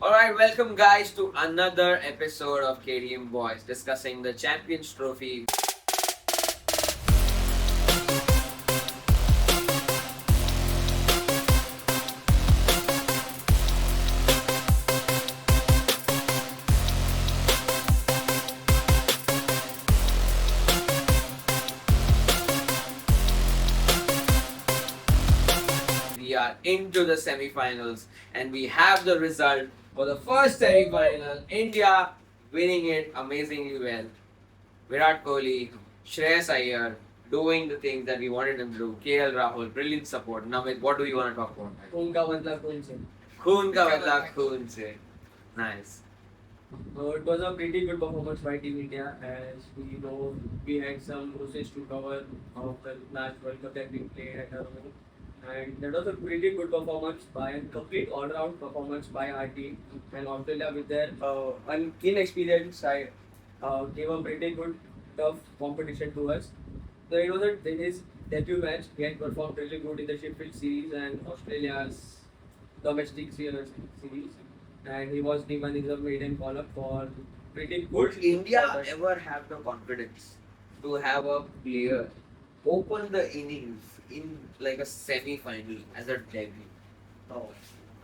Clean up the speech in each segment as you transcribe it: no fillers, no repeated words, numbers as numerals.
Alright, welcome guys to another episode of KDM Boys discussing the Champions Trophy. We are into the semi-finals and we have the result for the first semi-final. India winning it amazingly well. Virat Kohli, Shreyas Iyer doing the things that we wanted him to do. KL Rahul, brilliant support. Namit, what do you want to talk about? खून का मतलब खून से. Khoon ka badla khoon se. Nice. It was a pretty good performance by Team India, as we know we had some losses to cover of the last World Cup that we played at home. And that was a pretty good performance by a complete all-round performance by our team. And Australia, with their inexperienced side, gave a pretty good tough competition to us. So it was his debut match. He had performed really good in the Sheffield series and Australia's domestic series, and he was given his maiden call-up for pretty good. Would India ever have the confidence to have a player open the innings in like a semi-final as a debut? No,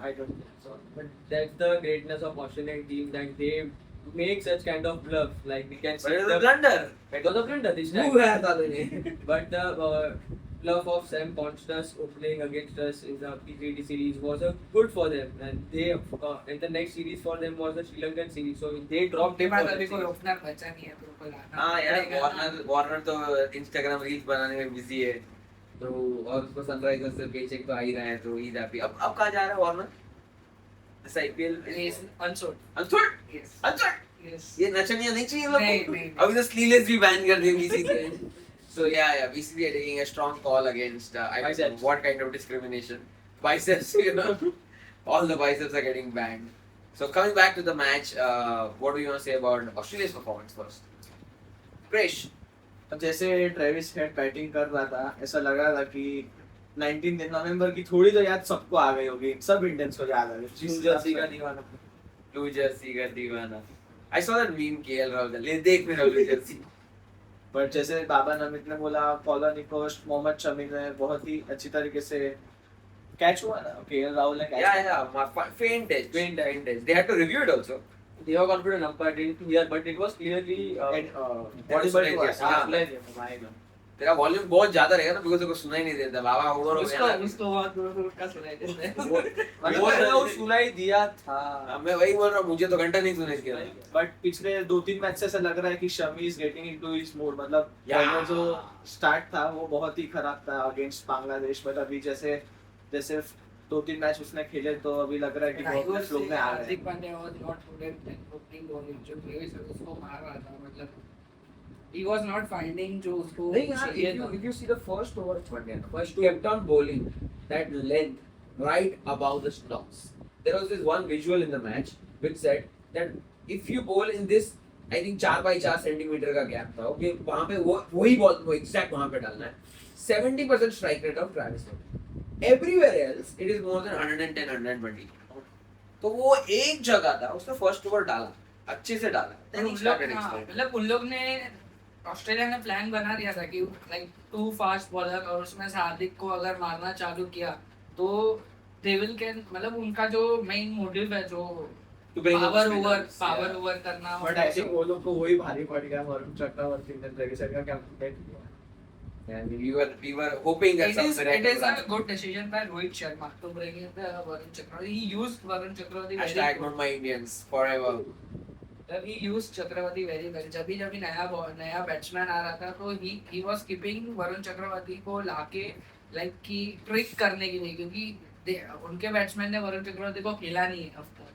I don't think so. But that's the greatness of Australian team, that they make such kind of bluff. Like we can But see it was a blunder. it was a blunder this time. Who has done it? But the bluff of Sam Constas opening against us in the P3D series was good for them, and they and the next series for them was the Sri Lankan series. So they dropped it. अभी कोई opener बचा नहीं है तो कोई लाना हाँ यार पड़ेगा। वार्नर तो इंस्टाग्राम रील्स बनाने में बिजी है तो और उसको सनराइजर्स से पेचेक तो आ ही रहा है तो ईद हैप्पी अब कहाँ जा रहा है वार्नर इस IPL Yes, unsold. अंसुर Yes. अंसुर Yes. ये नचनिया नहीं चाहिए लोग नहीं, को। नहीं। अभी तो स्लीवलेस भी बैन कर दिए बीसी के so yeah BCCI are taking a strong call against I don't know Biceps. what kind of discrimination biceps all the biceps are getting banned so coming back to the match what do you want to say about Australia's performance first Krish अब जैसे Travis head batting कर रहा था ऐसा लग रहा था कि 19 नवंबर की थोड़ी तो याद सबको आ गई होगी सब इंडियंस को याद आ गई न्यू जर्सी का दीवाना Blue jersey का दीवाना I saw that meme KL Rahul का ले देख मेरा blue jersey पर जैसे बाबा नमित ने बोला पॉलर निकोस्ट मोहम्मद शमी ने बहुत ही अच्छी तरीके से कैच हुआ ना केएल राहुल ने catch yeah faint edge they had to review it also They were confident umpire didn't hear, but it was clearly audible to us. हाँ. तेरा वॉल्यूम बहुत ज्यादा रहेगा ना बिकॉज़ को सुना ही नहीं देता बाबा ओवर हो गया ना उसको बहुत दूर दूर का सुनाई देता है। वो सुनाई दिया था मैं वही बोल रहा हूँ मुझे तो घंटा नहीं सुनाई दिया बट पिछले 2-3 मैच से ऐसा लग रहा है कि Shami is getting into his mood मतलब Yeah. पहले जो स्टार्ट था वो बहुत ही खराब था अगेंस्ट बांग्लादेश बट अभी जैसे जैसे 2-3 मैच उसने खेले तो अभी लग रहा है कि I बहुत was फ्लो में आ रहा है Hardik Pandya was not good at opening bowling जो ट्रेविस उसको मार रहा था मतलब he was not finding जो उसको नहीं यार चाहिए था। if you see the first over first kept on bowling that length right above the stumps there was this one visual in the match which said that if you bowl in this I think 4x4 centimetre का gap था okay वहां पे वही ball वो exact वहां पे डालना है 70% strike rate of Travis everywhere else it is more than 110 120 तो वो एक जगह था उसने फर्स्ट ओवर डाला अच्छे से डाला तो उन लोग मतलब उन लोग ने ऑस्ट्रेलिया ने प्लान बना दिया था कि लाइक टू फास्ट बॉलर और उसमें से हार्दिक को अगर मारना चालू किया तो दे विल कैन मतलब उनका जो मेन मोटिव है जो पावर ओवर करना बट आई थिंक वो लोग को वही भारी पड़ गया वरुण चक्रवर्ती ने ट्रेविस हेड का captain and we were hoping that it is a good decision by Rohit Sharma to bring in the Varun Chakravarti. He used Varun Chakravarti very hashtag good. not my Indians forever He used Chakravarti very well. जब भी नया batsman आ रहा था तो he was keeping Varun Chakravarthy को लाके like की trick करने के लिए क्योंकि उनके बैट्समैन ने वरुण चक्रवर्ती को खेला नहीं है अब तक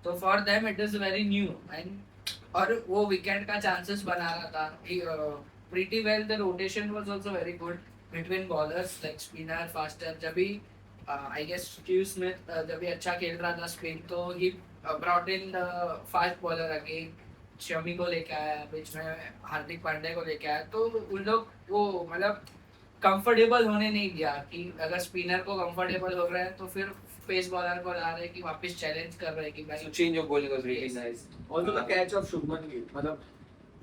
तो for them it is very new and और वो विकेट का चांसेस बना रहा था pretty well the rotation was also very good between bowlers like spinner faster जब भी I guess Steve Smith जब भी अच्छा खेल रहा था स्पिन तो he brought in the fast bowler again Shami को लेके आया बीच में हार्दिक पांड्या को लेके आया तो उन लोग वो मतलब कंफर्टेबल होने नहीं दिया कि अगर स्पिनर को कंफर्टेबल हो रहा है तो फिर पेस बॉलर को ला रहे हैं कि वापस चैलेंज कर रहे हैं कि So भाई change of bowling was really nice. Also the catch of Shubman Gill, मतलब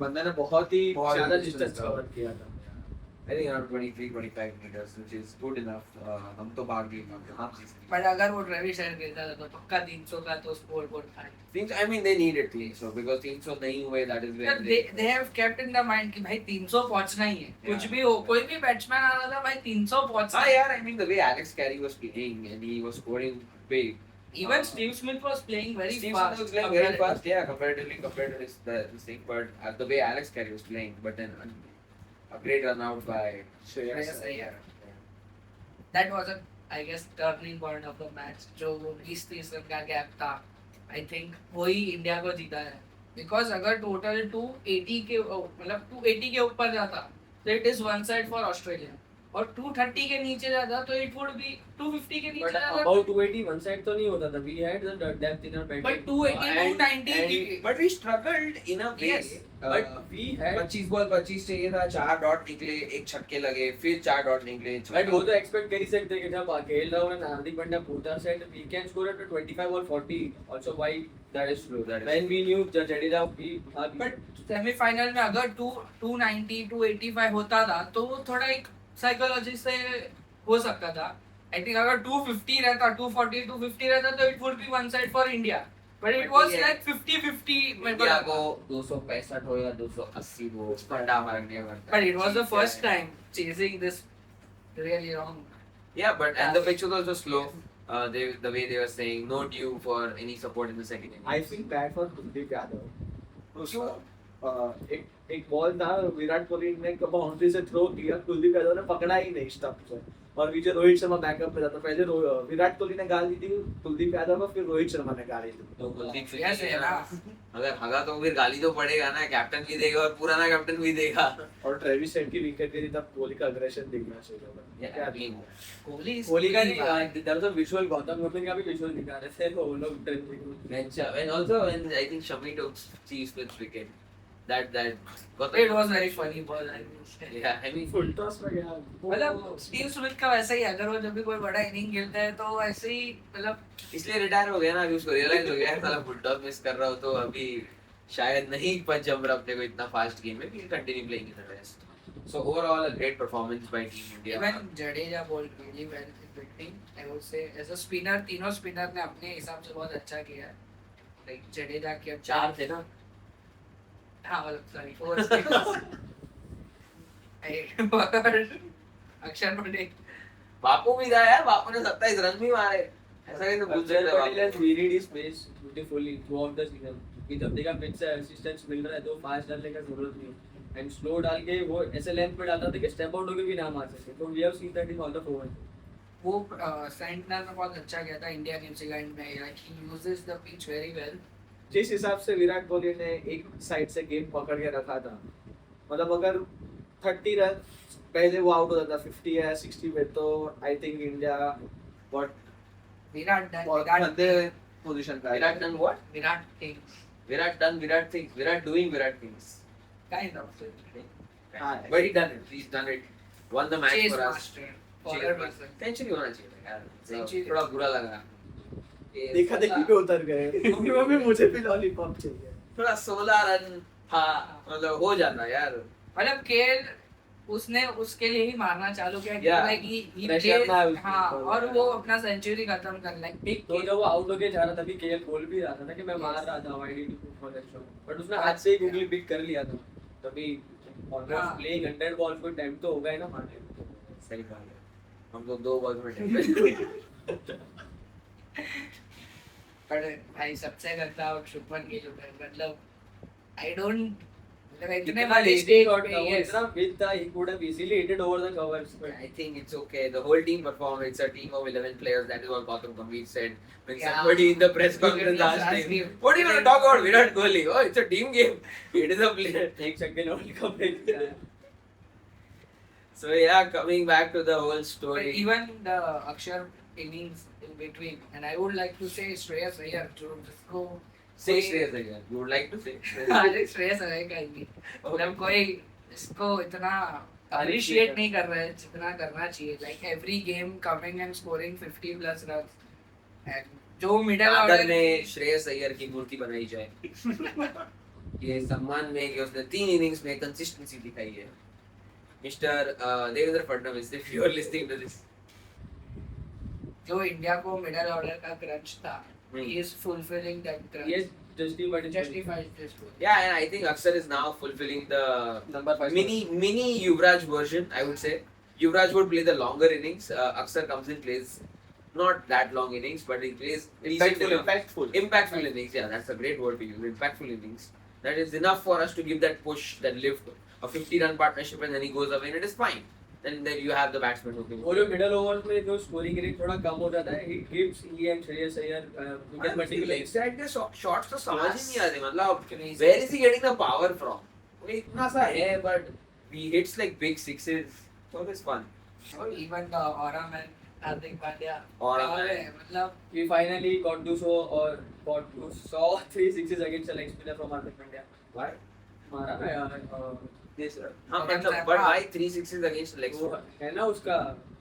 बंदे ने बहुत ही बहुत ज्यादा distance डिस्टेंस cover. कवर किया था. I think around 23-25 meters, which is good enough. हम तो भाग गए हम बट अगर वो ट्रेविस हेड खेलता था तो पक्का 300 का तो स्कोर बोर्ड था. Things, I mean, they needed 300 because 300 नहीं हुए. That is where they have kept in the mind कि भाई 300 पहुंचना ही है. कुछ भी हो, कोई भी बैट्समैन आ रहा था भाई 300 पहुंचना. हाँ यार, I mean the way Alex Carey was playing and he was scoring big. Even Steve Smith was playing very Steve fast. Smith was playing very fast, yeah, comparatively compared to this thing. But the way Alex Carey was playing, but then a great run out by Shreyas Iyer. That was a, I guess, turning point of the match. जो 20-30 run का gap था, I think वही India को जीता है. Because अगर total 280 के मतलब 280 के ऊपर जाता, तो it is one side for Australia. और 230 के नीचे जाता तो it would be 250 के नीचे But जाता. about 280 one side तो नहीं होता था. We had the depth in our batting. But 280 290 but we struggled in a way. Yes, but we had 25 ball 25 चाहिए था, 4 डॉट निकले, एक छक्के लगे, फिर 4 डॉट निकले. बट वो तो एक्सपेक्ट कर ही सकते कि जब खेल रहा हूँ हार्दिक पांड्या बोलता said we can score at 25 और 40 also why That is true. That is when we knew Jadeja we but semifinal में अगर 290 285 होता था तो वो थोड़ा एक साइकोलॉजी से हो सकता था. आई थिंक अगर 250 रहता 240 250 रहता तो it would be one side for India. But it was yeah. Like 50-50. India को 265 हो या 280 हो, फंडा मारने पड़ता. But it was the first time chasing this really wrong. Yeah, but and the pitch was also slow. The way they were saying no due for any support in the second innings. I feel bad for Kuldeep Yadav. उसका एक ball था विराट कोहली ने boundary से throw किया, कुलदीप यादव ने पकड़ा ही नहीं stump से और पीछे रोहित शर्मा बैकअप पे था. तो पहले विराट कोहली ने गाली दी कुलदीप यादव को, फिर रोहित शर्मा ने गाली दी. तो कुलदीप से Yes, ये yeah. ना, अगर हगा तो फिर गाली तो पड़ेगा ना, कैप्टन भी देगा और पुराना कैप्टन भी देगा. और ट्रेविस हेड की विकेट गिरी तब कोहली का अग्रेशन दिखना चाहिए था. Yeah, I mean, कोहली का नहीं, there was a visual, Gautam Gambhir का भी विजुअल दिखा रहे थे वो लोग training. and also when I think Shami took Steve Smith's wicket, that It was very funny ball. yeah, I mean full toss में गया. मतलब स्टीव स्मिथ का वैसा ही अगर वो जब भी कोई बड़ा इनिंग खेलता है तो ऐसे ही मतलब इसलिए रिटायर हो गया ना, अभी उसको रियलाइज हो गया है साला फुल टॉस मिस कर रहा हो तो अभी शायद नहीं पंच जम रहा अपने को इतना फास्ट गेम में, फिर continue playing in the rest. So overall a great performance by Team India. Even Jadeja bowled really well in between. I would say as a spinner तीनों स्पिनर ने अपने हिसाब से बहुत अच्छा किया है. Like जडेजा के 4 थे ना. हाँ मतलब sorry 4 spinners. अक्षर पटेल बापू भी था यार, बापू ने 27 रन भी मारे. ऐसा कैसे भूल अक्षर सकते Patel has Bapu? varied his pace beautifully throughout the season. कि जब देखा पिच से असिस्टेंस मिल रहा है तो फास्ट डालने का जरूरत नहीं. एंड स्लो डाल के वो ऐसे लेंथ पे डालता था कि स्टेप आउट होके भी ना मार सके. तो we have seen that in all the format. वो सेंटनर में बहुत अच्छा किया था इंडिया न्यूजीलैंड में. Like he uses the pitch very well. जिस हिसाब से विराट कोहली ने एक साइड से गेम पकड़ के रखा था, मतलब अगर 30 रन पहले वो आउट होता था 50 या 60 पे, तो I think India what Virat बहुत डन गंदे पोजीशन का Virat done what? Virat things Virat done Virat things. Virat doing Virat things. Kind of हाँ, But he done it. He's done it. Won the match chase for us. Master forward person. Century होना चाहिए था यार. Century. थोड़ा बुरा लगा. देखा देखी पे उतर गए. मम्मी मुझे भी लॉलीपॉप चाहिए. थोड़ा 16 रन था, मतलब हो जाता यार. मतलब केएल उसने उसके लिए ही मारना चालू किया कि Yeah. लाइक ही Pressure ना है उसके हाँ ऊपर. और वो अपना सेंचुरी खत्म कर लाइक पिक तो जब वो आउट होके जा रहा था, तभी केएल बोल भी रहा था ना कि मैं मार रहा था wide to for that shot. But उसने हाथ से ही गूगली पिक कर लिया था. तभी ऑलमोस्ट हाँ. प्लेइंग 100 बॉल्स को टाइम तो होगा ही ना मारने में. सही बात है. हम लोग 2 बॉल में टेम्पर. पर भाई सबसे गंदा और शुभमन गिल है. मतलब आई डोंट मतलब इतने कितना बड़े लेजी स्टेज शॉट पे था वो, yes. इतना बिग था, he could have easily hit it over the covers. But I think it's okay. The whole team performed. It's a team of 11 players. That is what Gautam Gambhir said when Yeah. somebody in the press conference asked him, "What are you going to talk about Virat Kohli? Oh, it's a team game. It is a player." एक छक्के ने world cup जीत गया. So yeah, coming back to the whole But story. even the Akshar innings in between, and I would like to say Shreyas Iyer to जिसको Say Shreyas again. You would like to say? आज श्रेयस अय्यर का ही मतलब कोई इसको इतना appreciate नहीं कर रहा है जितना करना चाहिए. Like every game coming and scoring 50 plus runs. And जो मिडिल दादर ऑर्डर ने श्रेयस अय्यर की मूर्ति बनाई जाए ये सम्मान में कि उसने 3 इनिंग्स में कंसिस्टेंसी दिखाई है Mister Devendra Fadnavis if you are listening to this जो इंडिया को मिडिल ऑर्डर का क्रंच था, Hmm. he is fulfilling that crunch. Yes, justified. Justifies this goal. yeah and I think Aksar is now fulfilling the Number 5 mini Yuvraj version I would say Yuvraj would play the longer innings Aksar comes in plays not that long innings but he plays decent enough. Impactful innings, yeah, that's a great word to use. Impactful innings. That is enough for us to give that push, that lift, a 50-run partnership, and then he goes away, and it is fine. Then you have the batsman who can. वो जो middle overs में जो scoring rate थोड़ा कम हो जाता है, it gives he and Shreyas Iyer wicket particular Exact the shots तो समझ ही नहीं आते मतलब Crazy. where is he getting the power from? वो इतना सा है but he hits like big sixes, so it's fun. Even the aura man, Hardik Pandya. Aura और man. मतलब we finally got to saw 3 sixes against a leg spinner from Hardik Pandya. Why? मारा ना यार Yes sir. हाँ मतलब but why 3 sixes against the leg वो spinner? है ना उसका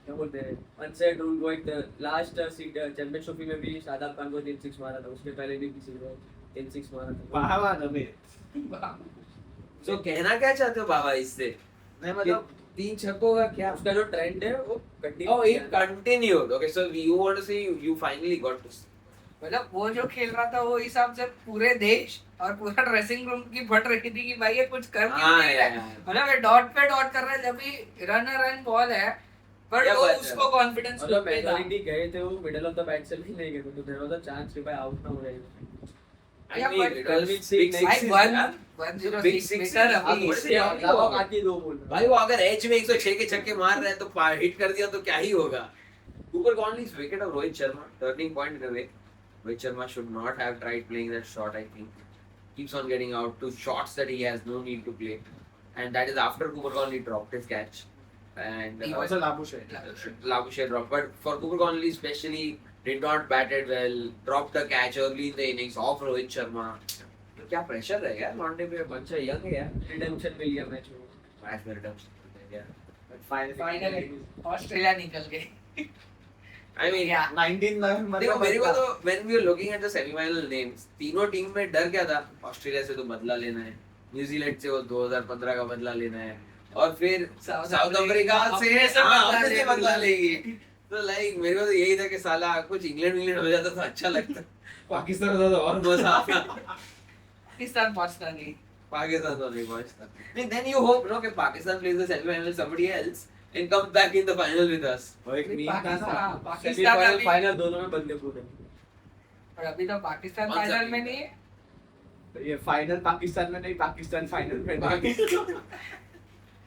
क्या बोलते हैं अनसेट रूल वो एक लास्ट चैंपियंस ट्रॉफी में भी शादाब खान को 3 6 मारा था उसके पहले भी किसी को 3 6 मारा था बाबा नबे So कहना क्या चाहते हो बाबा इससे? नहीं मतलब 3 छक्कों का क्या? उसका जो ट्रेंड है वो continue Oh, it continued. Okay, so you want to say you finally got to. मतलब वो जो खेल रहा था वो हिसाब से पूरे देश और पूरा ड्रेसिंग रूम की फट रही थी कि भाई ये कुछ कर क्यों हाँ नहीं रहा है यार. मतलब ये डॉट पे डॉट कर रहा है जब भी रन बॉल है पर Yeah, वो but, उसको कॉन्फिडेंस मतलब मेजॉरिटी गए थे वो मिडिल ऑफ द बैट से भी नहीं गए तो देयर वाज अ चांस कि भाई आउट ना हो जाए I Yeah, mean, but it was Kalvin big Singh sixes, भाई यार. 106 Big sixes. मीटर हाँ, अभी थोड़े से इससे ज्यादा और- होगा. बाकी दो बोल भाई वो अगर एज में 106 के छक्के मार रहे हैं तो हिट कर दिया तो क्या ही होगा. Cooper Conley's wicket of Rohit Sharma, turning point in a way. Rohit Sharma should not have tried playing that shot. I think keeps on getting out to shots that he has no need to play, and that is after Cooper Conley dropped his catch, and He also लाबुशे Labuschagne dropped. But for Cooper Conley especially, did not batted well, dropped the catch early in the innings off Rohit Sharma. क्या pressure है यार लॉन्डे पे बच्चा young है यार. Redemption मिल गया match में match में रिटर्न यार. फाइनली ऑस्ट्रेलिया निकल गई I mean, Yeah. 19 नवंबर देखो मेरे को तो when we were looking at the semi-final names, तीनों टीम में डर क्या था? ऑस्ट्रेलिया से तो बदला लेना है, न्यूजीलैंड से वो 2015 का बदला लेना है, और फिर South साउथ अफ्रीका अपने से से अपने से बदला लेगी. तो लाइक मेरे को तो यही था कि साला कुछ इंग्लैंड हो जाता तो अच्छा लगता. पाकिस्तान होता तो और मजा आता. पाकिस्तान पहुंचता नहीं पाकिस्तान तो नहीं पहुंचता. Then you hope no कि Pakistan plays the semi-final somebody else and comes back in the final with us. और एक मीम था ना पाकिस्तान सेमीफाइनल अभी फाइनल दोनों में बदले पूरे और अभी तो पाकिस्तान कौन सा फाइनल में team? नहीं है ये फाइनल पाकिस्तान में नहीं पाकिस्तान फाइनल में नहीं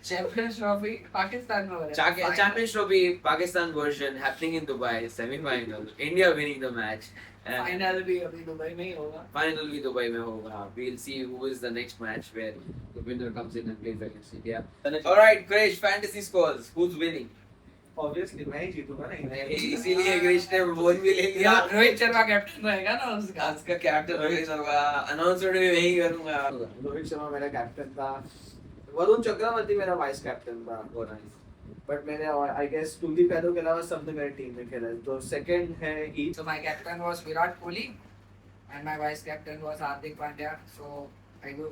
चैंपियंस ट्रॉफी पाकिस्तान में हो रहा है Champions Trophy Pakistan version happening in Dubai semi-final. India winning the match. And final भी अभी दुबई में ही होगा final भी दुबई में होगा. We'll see who is the next match where the winner comes in and plays against India. All right, Krish, fantasy scores. Who's winning? Obviously मैं ही जीतूंगा नहीं इसीलिए क्रिश ने बोल भी ले लिया. रोहित शर्मा कैप्टन रहेगा ना उसका आज का कैप्टन रोहित शर्मा अनाउंसमेंट भी वही करूंगा. रोहित शर्मा मेरा कैप्टन था वरुण चक्रवर्ती मेरा वाइस कैप्टन था Oh, nice. बट मैंने आई गेस कुलदीप यादव के अलावा सबने मेरी टीम में खेला है तो सेकंड है each So my captain was Virat Kohli and my vice captain was Hardik Pandya. So I go.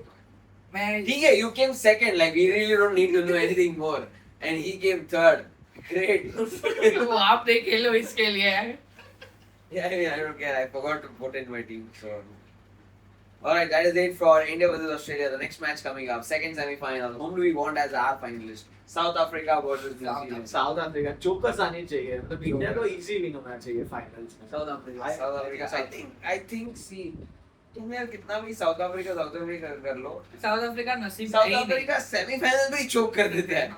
मैं ठीक है, you came second. Like we really don't need to know anything more. And he came third. Great. तो आप नहीं खेलो इसके लिए Yeah, I mean, I don't care. I forgot to put in my team. So, all right, that is it for India versus Australia. The next match coming up, second semi-final. Whom do we want as our finalist? South Africa versus New South Zealand. South Africa चौकस आनी चाहिए मतलब India को easy win होना चाहिए finals में south Africa South Africa. I think. See, तुम यार कितना भी South Africa कर लो. साउथ अफ्रीका नसीब South है ही नहीं। Africa semi-final में ही choke कर देते हैं.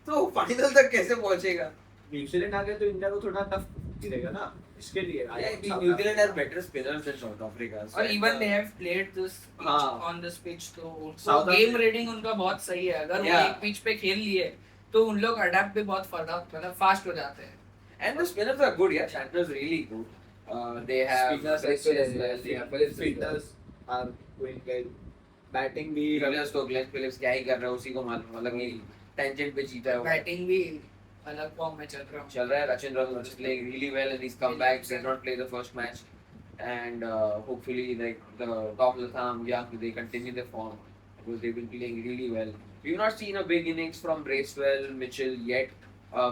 तो फाइनल तक कैसे पहुंचेगा? न्यूजीलैंड आ गया तो इंडिया को थोड़ा टफ रहेगा ना इसके लिए New Zealand has better spinners than South Africa. So और even they have played this pitch हाँ. on this pitch तो South गेम Africa- रेटिंग उनका बहुत सही है अगर वो Yeah. एक पिच पे खेल लिए तो उन लोग अडेप्ट भी बहुत फर्दर मतलब फास्ट हो जाते हैं And the spinners are good, yeah. Shatner's really good. They have Spinners Bristol as अच्छे well. हैं, They have Phillips as well. Fielders are going well batting भी Phillips तो Glenn Phillips क्या ही कर रहा है उसी को मालूम मतलब कि टेंजेंट पे जीता है वो. बैटिंग भी अलग फॉर्म में चल रहा हूँ. चल रहा है. Rachin Ravi is playing really well and he's come back. Did not play the first match, and hopefully like the Tom Latham, Young, they continue their form because they've been playing really well. We've not seen a big innings from Bracewell, Mitchell yet.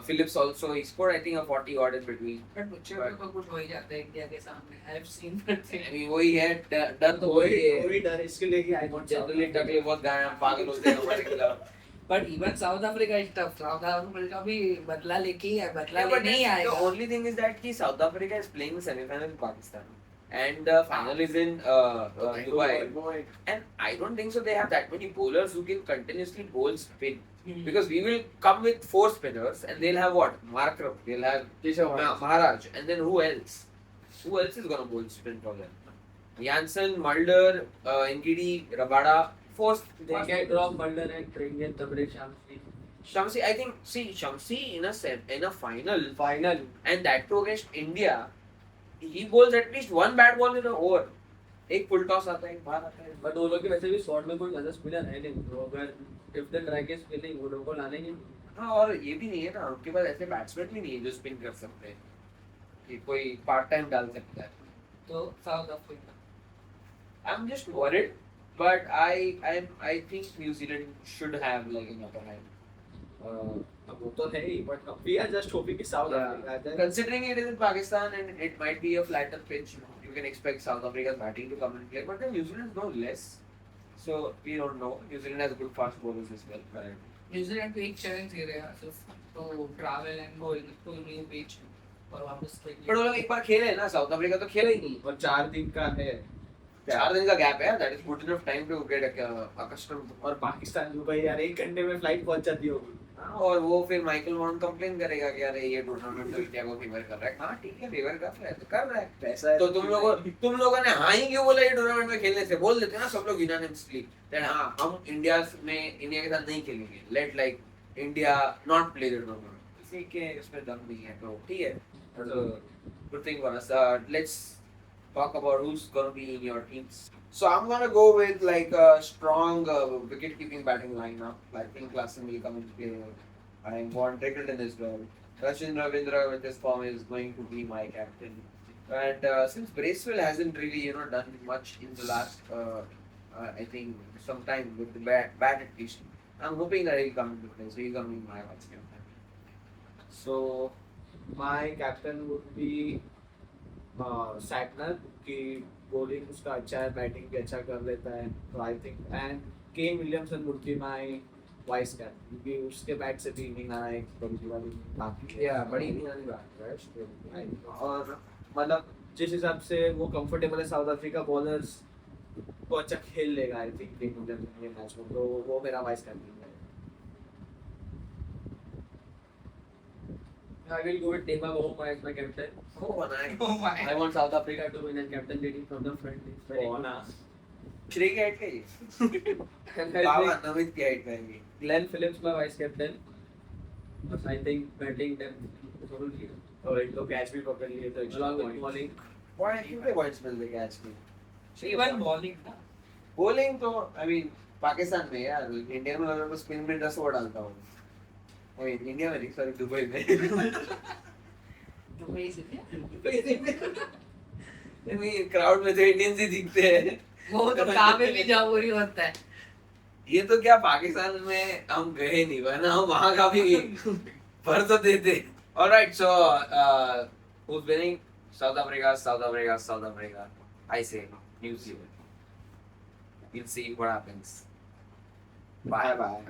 Phillips also, he scored I think a 40 odd in between. But मुझे तो कुछ हो ही जाता है India के सामने. I have seen that I mean वही है, डर तो वही है. वही डर इसके लिए कि आई वॉन्ट जनरली टकले बहुत पागल होते हैं हमारे खिलाफ. But even south Africa is tough. South Africa भी बदला लेके ही है. बदला Yeah, but लेने ही the आएगा. only thing is that कि South Africa is playing the semi-final in Pakistan and the final is in Dubai. And I don't think so they have that many bowlers who can continuously bowl spin. Because we will come with 4 spinners and they'll have what? Markram, they'll have Maharaj, and then who else? Who else is gonna bowl spin for them? Jansen, Mulder, Ngidi, Rabada, 4. They can drop Mulder and bring in Tabrek Shamsi. Shamsi, I think, see, Shamsi in a final, Final. and that too against India, he bowls at least one bad ball in an over. एक full toss आता है, एक बार आता है. But वो लोग के वैसे भी शॉर्ट में कोई ज्यादा स्पिनर है नहीं. तो अगर इफ द ट्राई के स्पिनिंग वो लोग को लाने की. हाँ, और ये भी नहीं है ना, उनके पास ऐसे बैट्समैन भी नहीं है जो स्पिन कर सकते हैं कि कोई पार्ट टाइम डाल सकता है. तो south Africa. I'm just worried, but I think New Zealand should have like an upper hand. अब वो तो है ही but we are just hoping कि South Africa Considering it is in Pakistan and it might be a flatter pitch, you can expect South Africa's batting to come and play. But then New Zealand is no less, so we don't know. New Zealand has good fast bowlers as well. New Zealand को एक challenge दे रहे हैं सिर्फ तो travel and going to new beach और वापस But वो लोग एक बार खेले हैं ना, Souथ अफ्रीका तो खेला ही नहीं. और 4 दिन का है 4 दिन का गैप है. That is good enough time to get accustomed. और पाकिस्तान दुबई यार 1 घंटे में फ्लाइट पहुंच जाती होगी. और वो फिर माइकल वॉर्न कंप्लेन करेगा कि अरे ये टूर्नामेंट तो इंडिया को फेवर कर रहा है. हाँ ठीक है, फेवर कर रहा है तो कर रहा है. पैसा है तो तुम लोगों ने हाँ ही क्यों बोला ये टूर्नामेंट में खेलने से? बोल देते ना सब लोग यूनानिमसली दैट हाँ हम इंडिया के साथ नहीं खेलेंगे. Let like India not play the tournament. किसी के इसमें दम नहीं है तो ठीक है. Good thing for us. Let's talk about who's gonna be in your teams. So I'm gonna go with like a strong wicket-keeping batting lineup. I think Klassen will come into play. I want Trickleton as well. Rachin Ravindra with his form is going to be my captain. And since Bracewell hasn't really done much in the last I think some time with the bat at least, I'm hoping that he'll come into play. So he's gonna be my vice captain. So my captain would be Satner की bowling उसका अच्छा है, batting भी अच्छा कर लेता है. तो I think and Kane Williamson would be my vice captain क्योंकि उसके बैट से भी इनिंग आना एक बड़ी वाली बाकी Yeah, बड़ी नहीं आनी बात है. और मतलब जिस हिसाब से वो कंफर्टेबल है साउथ अफ्रीका बॉलर्स को अच्छा खेल लेगा आई थिंक केन विलियमसन ये मैच में. तो वो मेरा वाइस कैप्टन है. I will go with Tema Bahuma as my captain. Oh, nice. Oh my. I want South Africa Africa to win and captain leading from the front. It's very Oh, good. ना. श्री के height का ही. And I Baba think Namit की height का ही. Glenn Phillips my vice captain. But I think batting depth is only और एक तो catch भी पकड़ लिए तो along with bowling. Why कितने points मिल गए आज में? इवन बॉलिंग ना. Bowling तो I mean पाकिस्तान में यार, इंडिया में अगर मैं स्पिन में 10 ओवर डालता हूँ. I mean इंडिया में नहीं, सॉरी दुबई में. दुबई से नहीं क्राउड में तो इंडियंस ही दिखते हैं. वो तो काम में भी जरूरी होता है. ये तो क्या पाकिस्तान में हम गए नहीं, वरना हम वहाँ का भी भर तो देते. Alright, so who's winning? South Africa, South Africa, South Africa. I say New Zealand. We'll see what happens. Bye bye.